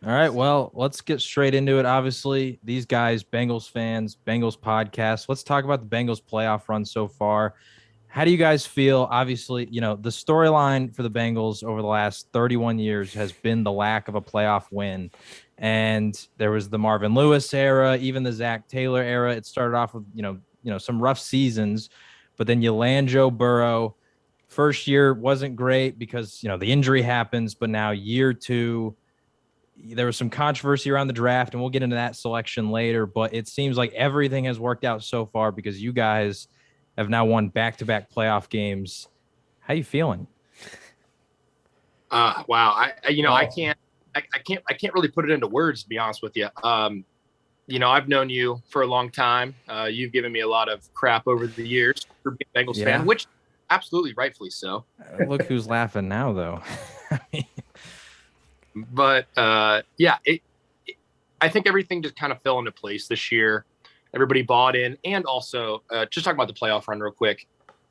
All right, well, let's get straight into it. Obviously, these guys, Bengals fans, Bengals podcast. Let's talk about the Bengals playoff run so far. How do you guys feel? Obviously, the storyline for the Bengals over the last 31 years has been the lack of a playoff win. And there was the Marvin Lewis era, even the Zach Taylor era. It started off with, some rough seasons, but then you land Joe Burrow. First year wasn't great because, the injury happens, but now year two, there was some controversy around the draft, and we'll get into that selection later. But it seems like everything has worked out so far because you guys have now won back-to-back playoff games. How you feeling? Wow. I can't really put it into words, to be honest with you. I've known you for a long time. You've given me a lot of crap over the years for being a Bengals fan, which absolutely rightfully so. Look who's laughing now, though. But I think everything just kind of fell into place this year. Everybody bought in. And also, just talking about the playoff run real quick,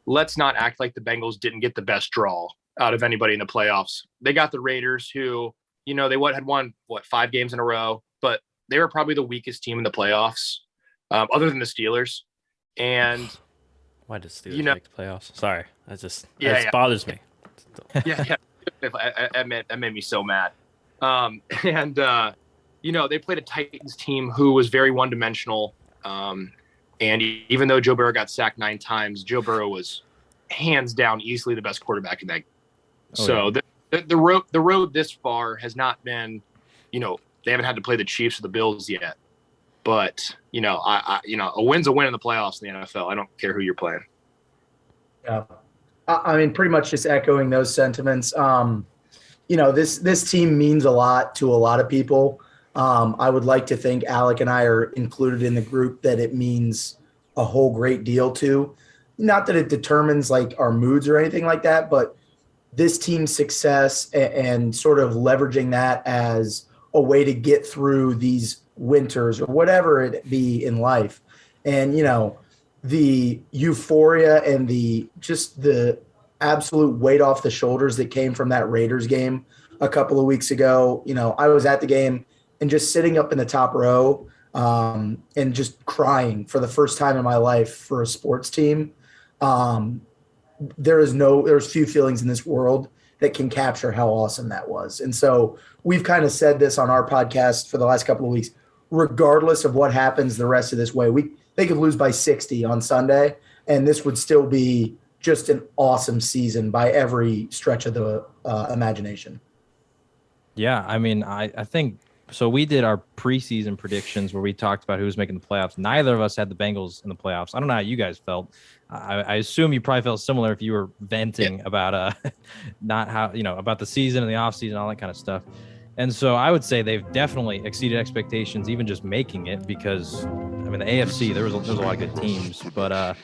let's not act like the Bengals didn't get the best draw out of anybody in the playoffs. They got the Raiders, who, they had won, 5 games in a row, but they were probably the weakest team in the playoffs, other than the Steelers. And why does Steelers make the playoffs? Sorry, that bothers me. Yeah. That made me so mad. They played a Titans team who was very one-dimensional. And even though Joe Burrow got sacked 9 times, Joe Burrow was hands down easily the best quarterback in that game. The road this far has not been, they haven't had to play the Chiefs or the Bills yet. But, a win's a win in the playoffs in the NFL. I don't care who you're playing. Yeah. I mean, pretty much just echoing those sentiments. This team means a lot to a lot of people. I would like to think Alec and I are included in the group that it means a whole great deal to. Not that it determines like our moods or anything like that, but this team's success and sort of leveraging that as a way to get through these winters or whatever it be in life. And, the euphoria and the absolute weight off the shoulders that came from that Raiders game a couple of weeks ago. I was at the game and just sitting up in the top row and just crying for the first time in my life for a sports team. There's few feelings in this world that can capture how awesome that was. And so we've kind of said this on our podcast for the last couple of weeks, regardless of what happens the rest of this way, they could lose by 60 on Sunday, and this would still be just an awesome season by every stretch of the imagination. Yeah, I mean, I think so. We did our preseason predictions where we talked about who was making the playoffs. Neither of us had the Bengals in the playoffs. I don't know how you guys felt. I assume you probably felt similar if you were venting about about the season and the offseason, all that kind of stuff. And so I would say they've definitely exceeded expectations, even just making it, because, I mean, the AFC, there was a lot of good teams. But